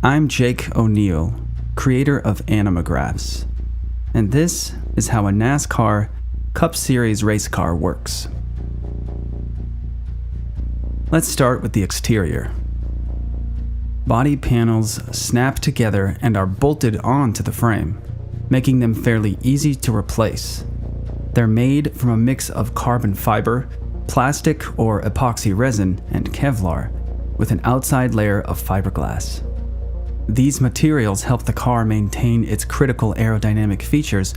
I'm Jake O'Neill, creator of Animagraphs, and this is how a NASCAR Cup Series race car works. Let's start with the exterior. Body panels snap together and are bolted onto the frame, making them fairly easy to replace. They're made from a mix of carbon fiber, plastic or epoxy resin, and Kevlar, with an outside layer of fiberglass. These materials help the car maintain its critical aerodynamic features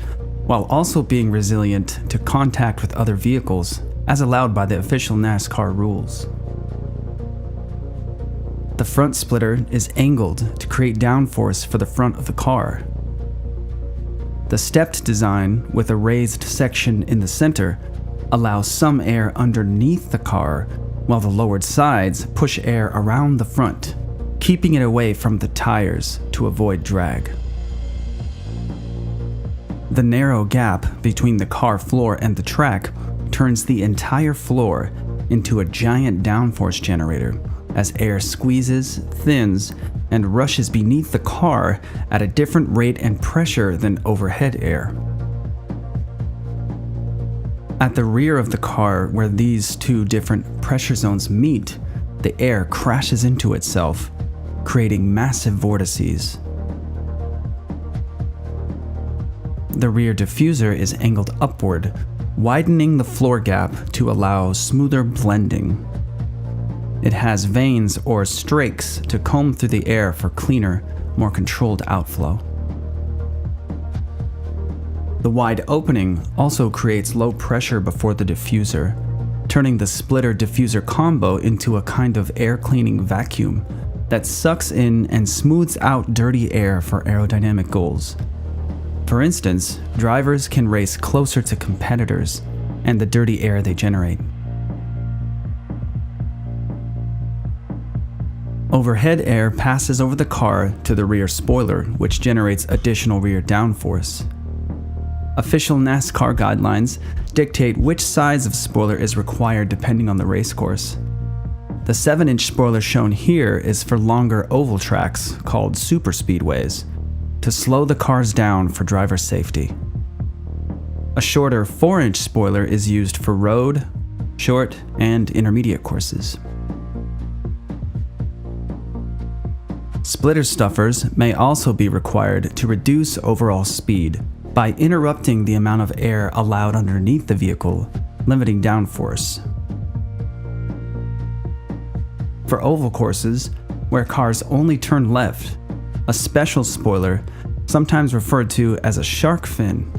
while also being resilient to contact with other vehicles, as allowed by the official NASCAR rules. The front splitter is angled to create downforce for the front of the car. The stepped design, with a raised section in the center, allows some air underneath the car, while the lowered sides push air around the front, keeping it away from the tires to avoid drag. The narrow gap between the car floor and the track turns the entire floor into a giant downforce generator as air squeezes, thins, and rushes beneath the car at a different rate and pressure than overhead air. At the rear of the car, where these two different pressure zones meet, the air crashes into itself, creating massive vortices. The rear diffuser is angled upward, widening the floor gap to allow smoother blending. It has vanes or strakes to comb through the air for cleaner, more controlled outflow. The wide opening also creates low pressure before the diffuser, turning the splitter-diffuser combo into a kind of air cleaning vacuum that sucks in and smooths out dirty air for aerodynamic goals. For instance, drivers can race closer to competitors and the dirty air they generate. Overhead air passes over the car to the rear spoiler, which generates additional rear downforce. Official NASCAR guidelines dictate which size of spoiler is required depending on the race course. The 7-inch spoiler shown here is for longer oval tracks called superspeedways, to slow the cars down for driver safety. A shorter 4-inch spoiler is used for road, short, and intermediate courses. Splitter stuffers may also be required to reduce overall speed by interrupting the amount of air allowed underneath the vehicle, limiting downforce. For oval courses, where cars only turn left, a special spoiler, sometimes referred to as a shark fin,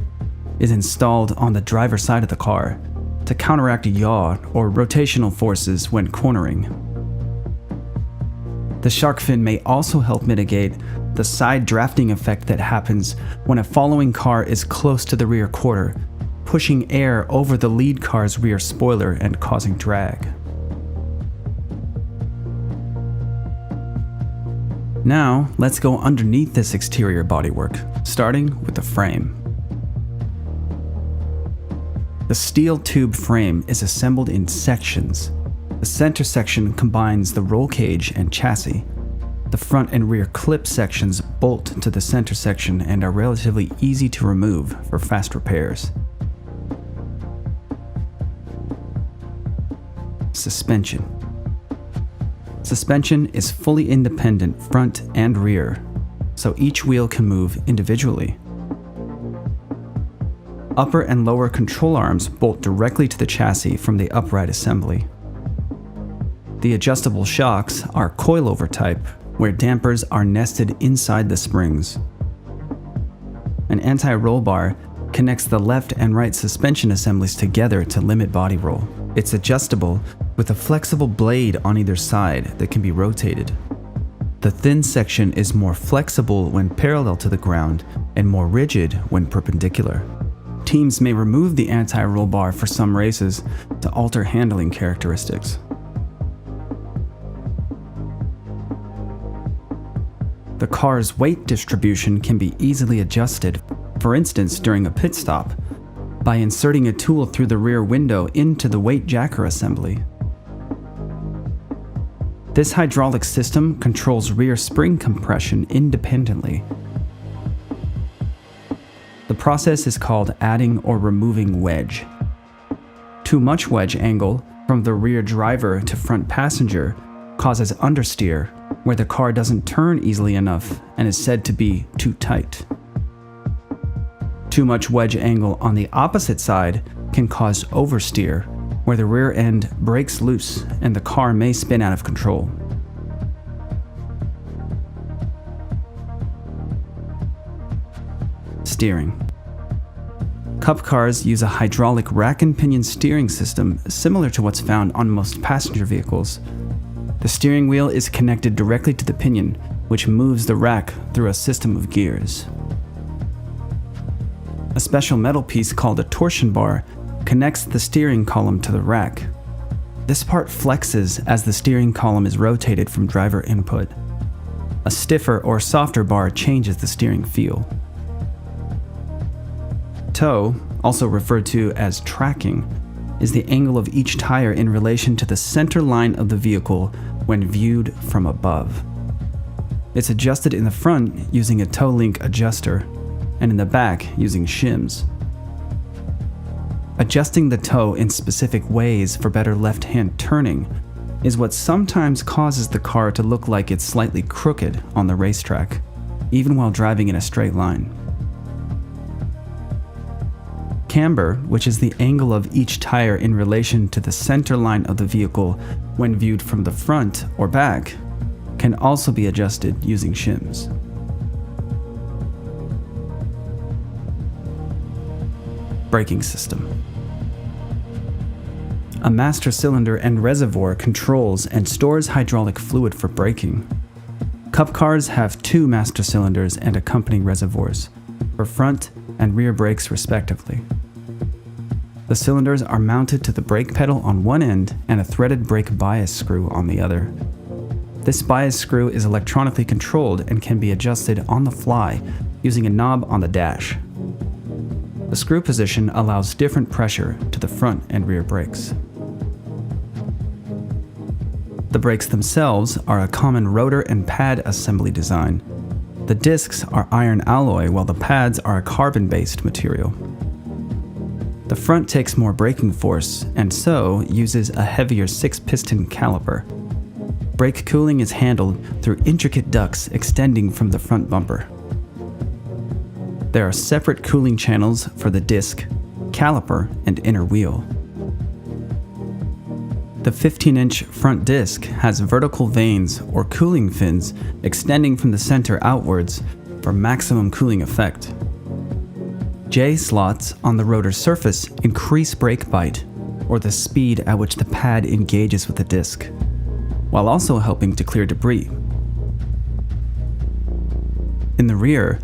is installed on the driver's side of the car to counteract yaw or rotational forces when cornering. The shark fin may also help mitigate the side drafting effect that happens when a following car is close to the rear quarter, pushing air over the lead car's rear spoiler and causing drag. Now, let's go underneath this exterior bodywork, starting with the frame. The steel tube frame is assembled in sections. The center section combines the roll cage and chassis. The front and rear clip sections bolt to the center section and are relatively easy to remove for fast repairs. Suspension. Suspension is fully independent front and rear, so each wheel can move individually. Upper and lower control arms bolt directly to the chassis from the upright assembly. The adjustable shocks are coilover type, where dampers are nested inside the springs. An anti-roll bar connects the left and right suspension assemblies together to limit body roll. It's adjustable with a flexible blade on either side that can be rotated. The thin section is more flexible when parallel to the ground and more rigid when perpendicular. Teams may remove the anti-roll bar for some races to alter handling characteristics. The car's weight distribution can be easily adjusted, for instance during a pit stop, by inserting a tool through the rear window into the weight jacker assembly. This hydraulic system controls rear spring compression independently. The process is called adding or removing wedge. Too much wedge angle from the rear driver to front passenger causes understeer, where the car doesn't turn easily enough and is said to be too tight. Too much wedge angle on the opposite side can cause oversteer, where the rear end breaks loose and the car may spin out of control. Steering. Cup cars use a hydraulic rack and pinion steering system similar to what's found on most passenger vehicles. The steering wheel is connected directly to the pinion, which moves the rack through a system of gears. A special metal piece called a torsion bar connects the steering column to the rack. This part flexes as the steering column is rotated from driver input. A stiffer or softer bar changes the steering feel. Toe, also referred to as tracking, is the angle of each tire in relation to the center line of the vehicle when viewed from above. It's adjusted in the front using a toe link adjuster, and in the back using shims. Adjusting the toe in specific ways for better left-hand turning is what sometimes causes the car to look like it's slightly crooked on the racetrack, even while driving in a straight line. Camber, which is the angle of each tire in relation to the center line of the vehicle when viewed from the front or back, can also be adjusted using shims. Braking system. A master cylinder and reservoir controls and stores hydraulic fluid for braking. Cup cars have 2 master cylinders and accompanying reservoirs, for front and rear brakes respectively. The cylinders are mounted to the brake pedal on one end and a threaded brake bias screw on the other. This bias screw is electronically controlled and can be adjusted on the fly using a knob on the dash. The screw position allows different pressure to the front and rear brakes. The brakes themselves are a common rotor and pad assembly design. The discs are iron alloy while the pads are a carbon-based material. The front takes more braking force and so uses a heavier 6-piston caliper. Brake cooling is handled through intricate ducts extending from the front bumper. There are separate cooling channels for the disc, caliper, and inner wheel. The 15-inch front disc has vertical vanes or cooling fins extending from the center outwards for maximum cooling effect. J-slots on the rotor surface increase brake bite, or the speed at which the pad engages with the disc, while also helping to clear debris. In the rear,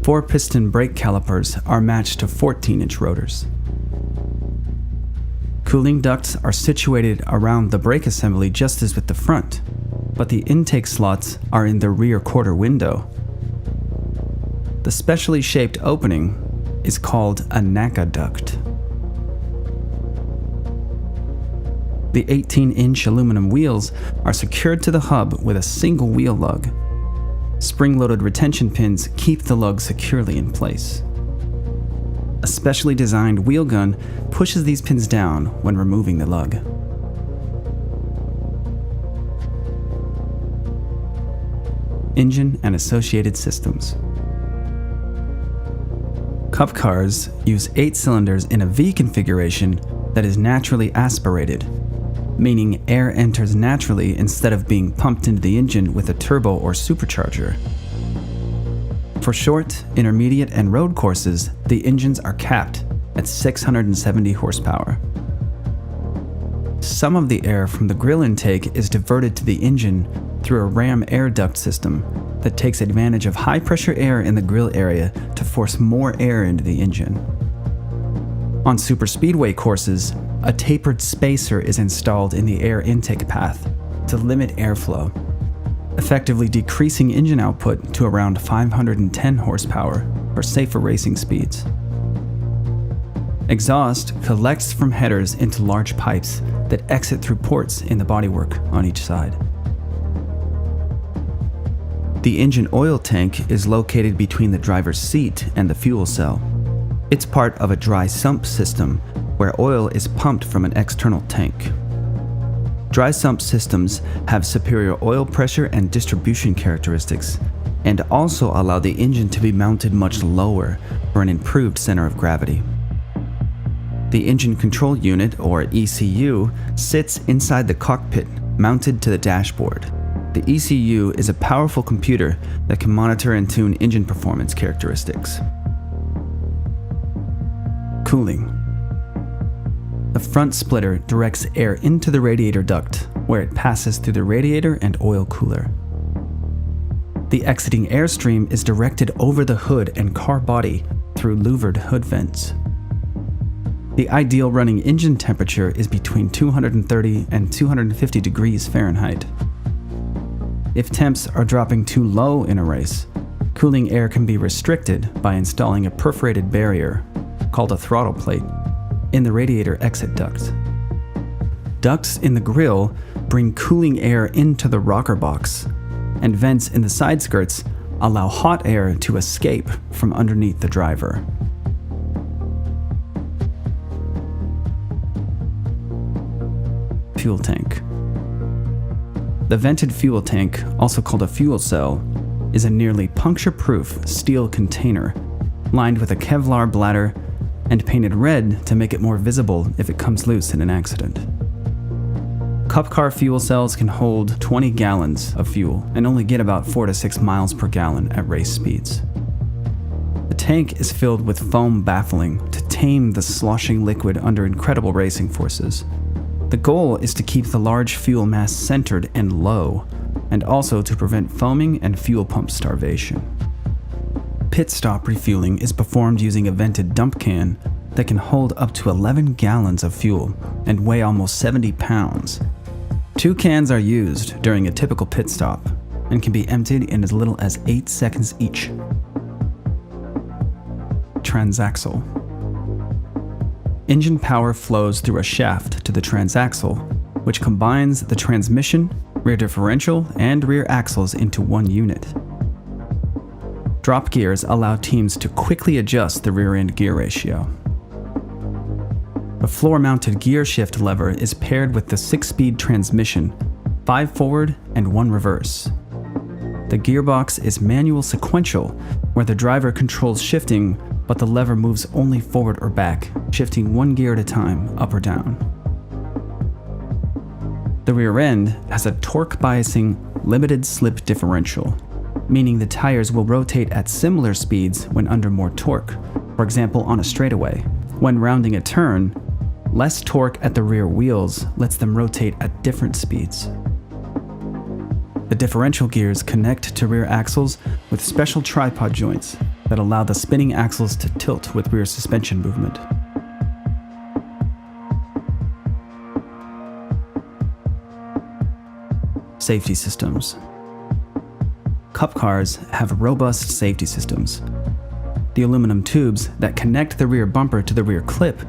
4-piston brake calipers are matched to 14-inch rotors. Cooling ducts are situated around the brake assembly just as with the front, but the intake slots are in the rear quarter window. The specially shaped opening is called a NACA duct. The 18-inch aluminum wheels are secured to the hub with a single wheel lug. Spring-loaded retention pins keep the lug securely in place. A specially designed wheel gun pushes these pins down when removing the lug. Engine and associated systems. Cup cars use 8 cylinders in a V configuration that is naturally aspirated, meaning air enters naturally instead of being pumped into the engine with a turbo or supercharger. For short, intermediate, and road courses, the engines are capped at 670 horsepower. Some of the air from the grill intake is diverted to the engine through a ram air duct system that takes advantage of high-pressure air in the grill area to force more air into the engine. On superspeedway courses, a tapered spacer is installed in the air intake path to limit airflow, effectively decreasing engine output to around 510 horsepower for safer racing speeds. Exhaust collects from headers into large pipes that exit through ports in the bodywork on each side. The engine oil tank is located between the driver's seat and the fuel cell. It's part of a dry sump system where oil is pumped from an external tank. Dry sump systems have superior oil pressure and distribution characteristics, and also allow the engine to be mounted much lower for an improved center of gravity. The engine control unit, or ECU, sits inside the cockpit, mounted to the dashboard. The ECU is a powerful computer that can monitor and tune engine performance characteristics. Cooling. The front splitter directs air into the radiator duct, where it passes through the radiator and oil cooler. The exiting airstream is directed over the hood and car body through louvered hood vents. The ideal running engine temperature is between 230 and 250 degrees Fahrenheit. If temps are dropping too low in a race, cooling air can be restricted by installing a perforated barrier, called a throttle plate, in the radiator exit duct. Ducts in the grille bring cooling air into the rocker box, and vents in the side skirts allow hot air to escape from underneath the driver. Fuel tank. The vented fuel tank, also called a fuel cell, is a nearly puncture-proof steel container lined with a Kevlar bladder and painted red to make it more visible if it comes loose in an accident. Cup car fuel cells can hold 20 gallons of fuel and only get about 4 to 6 miles per gallon at race speeds. The tank is filled with foam baffling to tame the sloshing liquid under incredible racing forces. The goal is to keep the large fuel mass centered and low, and also to prevent foaming and fuel pump starvation. Pit stop refueling is performed using a vented dump can that can hold up to 11 gallons of fuel and weigh almost 70 pounds. 2 cans are used during a typical pit stop and can be emptied in as little as 8 seconds each. Transaxle. Engine power flows through a shaft to the transaxle, which combines the transmission, rear differential, and rear axles into one unit. Drop gears allow teams to quickly adjust the rear-end gear ratio. A floor-mounted gear shift lever is paired with the 6-speed transmission, 5 forward and 1 reverse. The gearbox is manual sequential, where the driver controls shifting, but the lever moves only forward or back, shifting 1 gear at a time, up or down. The rear end has a torque biasing limited slip differential, meaning the tires will rotate at similar speeds when under more torque, for example on a straightaway. When rounding a turn, less torque at the rear wheels lets them rotate at different speeds. The differential gears connect to rear axles with special tripod joints that allow the spinning axles to tilt with rear suspension movement. Safety systems. Cup cars have robust safety systems. The aluminum tubes that connect the rear bumper to the rear clip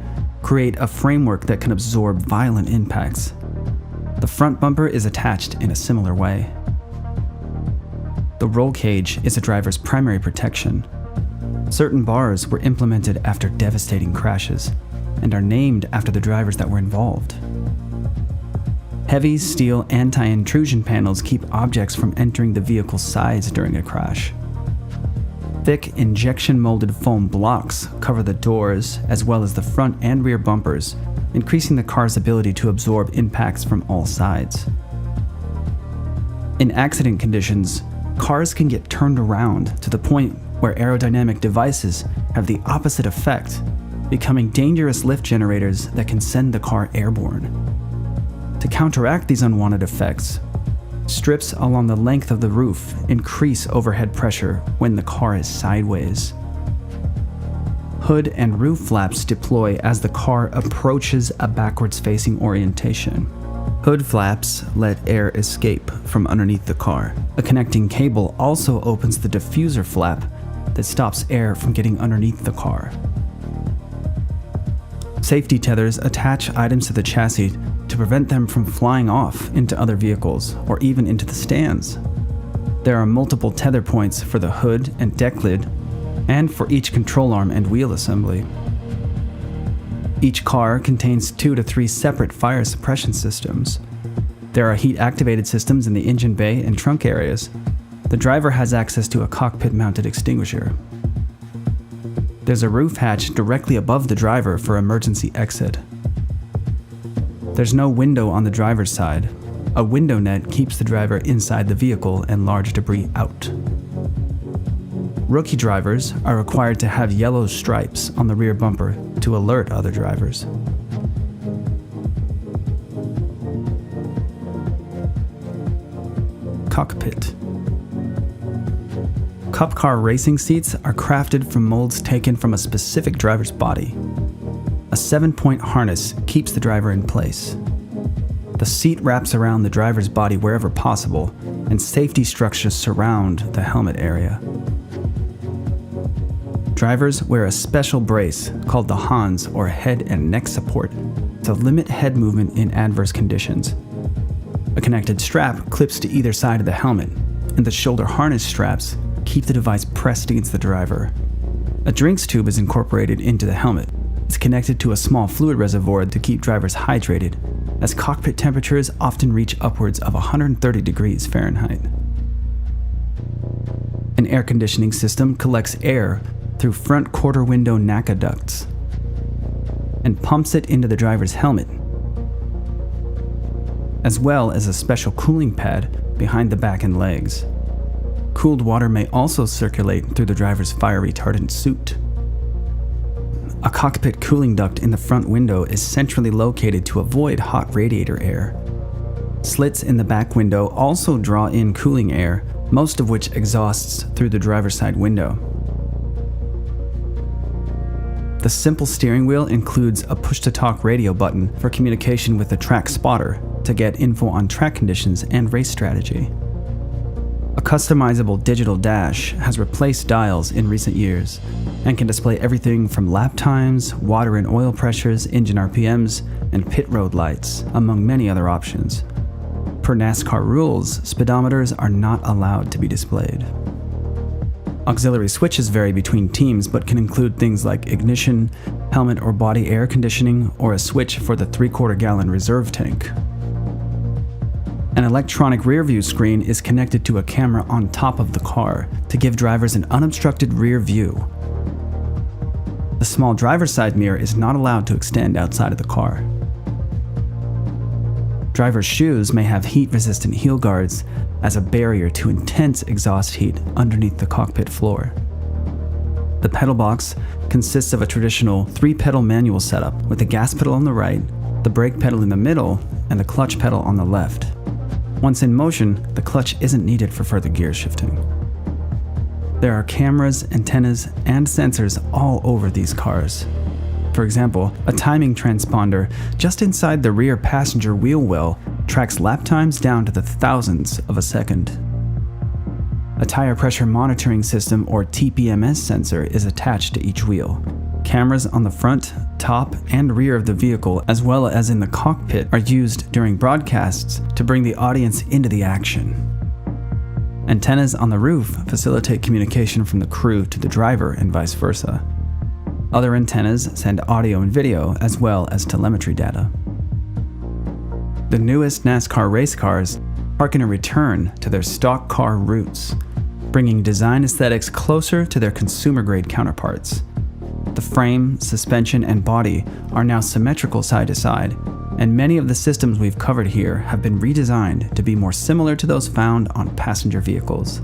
create a framework that can absorb violent impacts. The front bumper is attached in a similar way. The roll cage is a driver's primary protection. Certain bars were implemented after devastating crashes and are named after the drivers that were involved. Heavy steel anti-intrusion panels keep objects from entering the vehicle's sides during a crash. Thick injection-molded foam blocks cover the doors as well as the front and rear bumpers, increasing the car's ability to absorb impacts from all sides. In accident conditions, cars can get turned around to the point where aerodynamic devices have the opposite effect, becoming dangerous lift generators that can send the car airborne. To counteract these unwanted effects, strips along the length of the roof increase overhead pressure when the car is sideways. Hood and roof flaps deploy as the car approaches a backwards-facing orientation. Hood flaps let air escape from underneath the car. A connecting cable also opens the diffuser flap that stops air from getting underneath the car. Safety tethers attach items to the chassis to prevent them from flying off into other vehicles or even into the stands. There are multiple tether points for the hood and deck lid, and for each control arm and wheel assembly. Each car contains 2 to 3 separate fire suppression systems. There are heat-activated systems in the engine bay and trunk areas. The driver has access to a cockpit-mounted extinguisher. There's a roof hatch directly above the driver for emergency exit. There's no window on the driver's side. A window net keeps the driver inside the vehicle and large debris out. Rookie drivers are required to have yellow stripes on the rear bumper to alert other drivers. Cockpit. Cup car racing seats are crafted from molds taken from a specific driver's body. A 7-point harness keeps the driver in place. The seat wraps around the driver's body wherever possible, and safety structures surround the helmet area. Drivers wear a special brace called the Hans, or head and neck support, to limit head movement in adverse conditions. A connected strap clips to either side of the helmet, and the shoulder harness straps keep the device pressed against the driver. A drinks tube is incorporated into the helmet. It's connected to a small fluid reservoir to keep drivers hydrated, as cockpit temperatures often reach upwards of 130 degrees Fahrenheit. An air conditioning system collects air through front quarter window NACA ducts and pumps it into the driver's helmet, as well as a special cooling pad behind the back and legs. Cooled water may also circulate through the driver's fire retardant suit. A cockpit cooling duct in the front window is centrally located to avoid hot radiator air. Slits in the back window also draw in cooling air, most of which exhausts through the driver's side window. The simple steering wheel includes a push-to-talk radio button for communication with the track spotter to get info on track conditions and race strategy. A customizable digital dash has replaced dials in recent years and can display everything from lap times, water and oil pressures, engine RPMs, and pit road lights, among many other options. Per NASCAR rules, speedometers are not allowed to be displayed. Auxiliary switches vary between teams but can include things like ignition, helmet or body air conditioning, or a switch for the 3/4 gallon reserve tank. An electronic rearview screen is connected to a camera on top of the car to give drivers an unobstructed rear view. The small driver's side mirror is not allowed to extend outside of the car. Driver's shoes may have heat-resistant heel guards as a barrier to intense exhaust heat underneath the cockpit floor. The pedal box consists of a traditional 3-pedal manual setup with the gas pedal on the right, the brake pedal in the middle, and the clutch pedal on the left. Once in motion, the clutch isn't needed for further gear shifting. There are cameras, antennas, and sensors all over these cars. For example, a timing transponder just inside the rear passenger wheel well tracks lap times down to the thousandths of a second. A tire pressure monitoring system, or TPMS sensor, is attached to each wheel. Cameras on the front, top, and rear of the vehicle, as well as in the cockpit, are used during broadcasts to bring the audience into the action. Antennas on the roof facilitate communication from the crew to the driver and vice versa. Other antennas send audio and video, as well as telemetry data. The newest NASCAR race cars mark a return to their stock car roots, bringing design aesthetics closer to their consumer-grade counterparts. The frame, suspension, and body are now symmetrical side to side, and many of the systems we've covered here have been redesigned to be more similar to those found on passenger vehicles.